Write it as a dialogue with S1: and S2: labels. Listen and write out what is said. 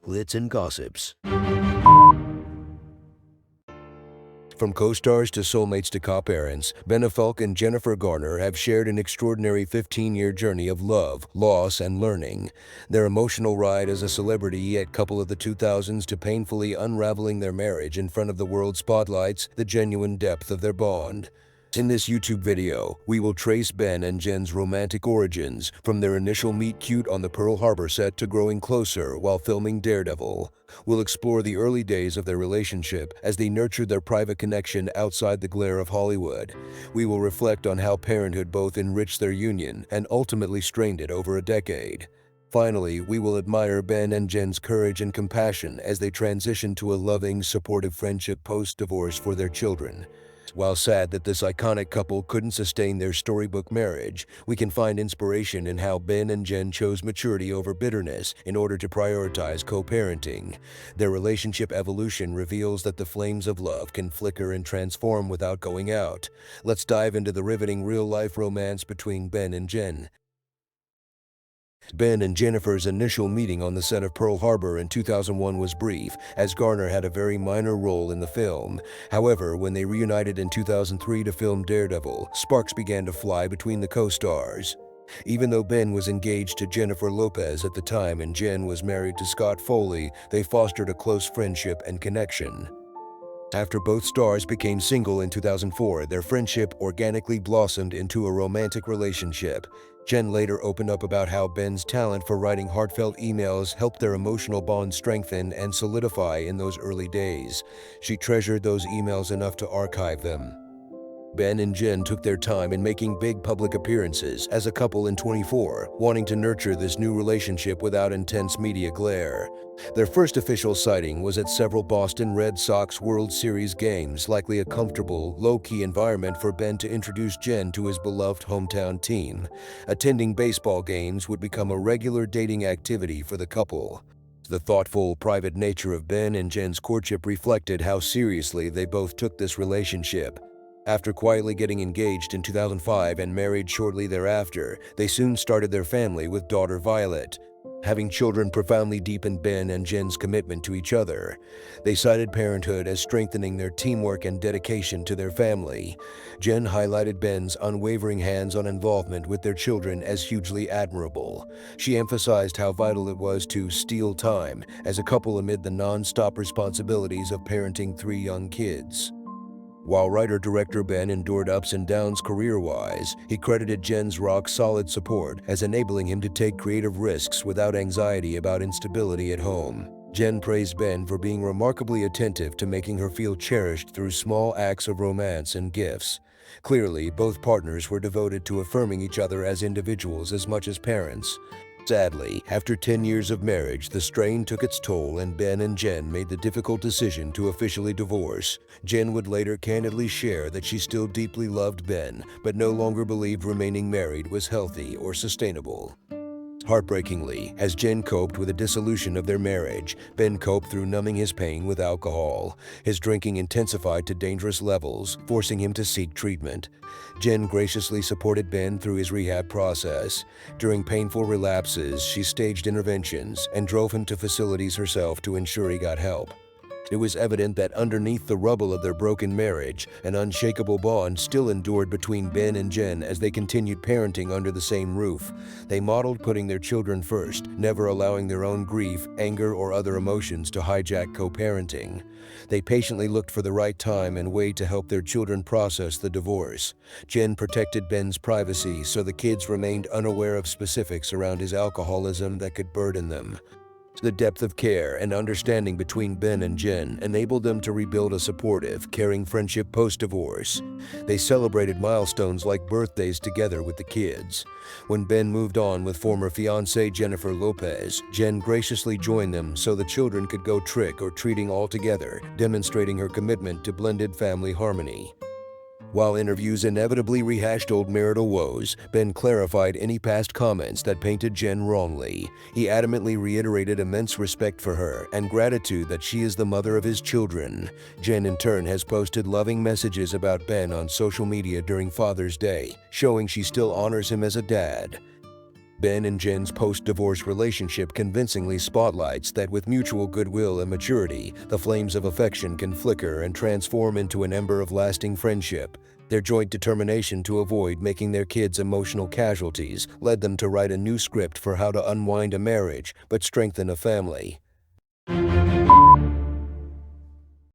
S1: glitz and gossips. From co-stars to soulmates to co-parents, Affleck and Jennifer Garner have shared an extraordinary 15-year journey of love, loss, and learning. Their emotional ride as a celebrity yet couple of the 2000s to painfully unraveling their marriage in front of the world spotlights the genuine depth of their bond. In this YouTube video, we will trace Ben and Jen's romantic origins, from their initial meet-cute on the Pearl Harbor set to growing closer while filming Daredevil. We'll explore the early days of their relationship as they nurtured their private connection outside the glare of Hollywood. We will reflect on how parenthood both enriched their union and ultimately strained it over a decade. Finally, we will admire Ben and Jen's courage and compassion as they transition to a loving, supportive friendship post-divorce for their children. While sad that this iconic couple couldn't sustain their storybook marriage, we can find inspiration in how Ben and Jen chose maturity over bitterness in order to prioritize co-parenting. Their relationship evolution reveals that the flames of love can flicker and transform without going out. Let's dive into the riveting real-life romance between Ben and Jen. Ben and Jennifer's initial meeting on the set of Pearl Harbor in 2001 was brief, as Garner had a very minor role in the film. However, when they reunited in 2003 to film Daredevil, sparks began to fly between the co-stars. Even though Ben was engaged to Jennifer Lopez at the time and Jen was married to Scott Foley, they fostered a close friendship and connection. After both stars became single in 2004, their friendship organically blossomed into a romantic relationship. Jen later opened up about how Ben's talent for writing heartfelt emails helped their emotional bond strengthen and solidify in those early days. She treasured those emails enough to archive them. Ben and Jen took their time in making big public appearances as a couple in 24, wanting to nurture this new relationship without intense media glare. Their first official sighting was at several Boston Red Sox World Series games, likely a comfortable, low-key environment for Ben to introduce Jen to his beloved hometown team. Attending baseball games would become a regular dating activity for the couple. The thoughtful, private nature of Ben and Jen's courtship reflected how seriously they both took this relationship. After quietly getting engaged in 2005 and married shortly thereafter, they soon started their family with daughter Violet. Having children profoundly deepened Ben and Jen's commitment to each other. They cited parenthood as strengthening their teamwork and dedication to their family. Jen highlighted Ben's unwavering hands-on involvement with their children as hugely admirable. She emphasized how vital it was to steal time as a couple amid the non-stop responsibilities of parenting 3 young kids. While writer-director Ben endured ups and downs career-wise, he credited Jen's rock-solid support as enabling him to take creative risks without anxiety about instability at home. Jen praised Ben for being remarkably attentive to making her feel cherished through small acts of romance and gifts. Clearly, both partners were devoted to affirming each other as individuals as much as parents. Sadly, after 10 years of marriage, the strain took its toll and Ben and Jen made the difficult decision to officially divorce. Jen would later candidly share that she still deeply loved Ben, but no longer believed remaining married was healthy or sustainable. Heartbreakingly, as Jen coped with the dissolution of their marriage, Ben coped through numbing his pain with alcohol. His drinking intensified to dangerous levels, forcing him to seek treatment. Jen graciously supported Ben through his rehab process. During painful relapses, she staged interventions and drove him to facilities herself to ensure he got help. It was evident that underneath the rubble of their broken marriage, an unshakable bond still endured between Ben and Jen as they continued parenting under the same roof. They modeled putting their children first, never allowing their own grief, anger, or other emotions to hijack co-parenting. They patiently looked for the right time and way to help their children process the divorce. Jen protected Ben's privacy so the kids remained unaware of specifics around his alcoholism that could burden them. The depth of care and understanding between Ben and Jen enabled them to rebuild a supportive, caring friendship post-divorce. They celebrated milestones like birthdays together with the kids. When Ben moved on with former fiancée Jennifer Lopez, Jen graciously joined them so the children could go trick-or-treating all together, demonstrating her commitment to blended family harmony. While interviews inevitably rehashed old marital woes, Ben clarified any past comments that painted Jen wrongly. He adamantly reiterated immense respect for her and gratitude that she is the mother of his children. Jen, in turn, has posted loving messages about Ben on social media during Father's Day, showing she still honors him as a dad. Ben and Jen's post-divorce relationship convincingly spotlights that with mutual goodwill and maturity, the flames of affection can flicker and transform into an ember of lasting friendship. Their joint determination to avoid making their kids emotional casualties led them to write a new script for how to unwind a marriage but strengthen a family.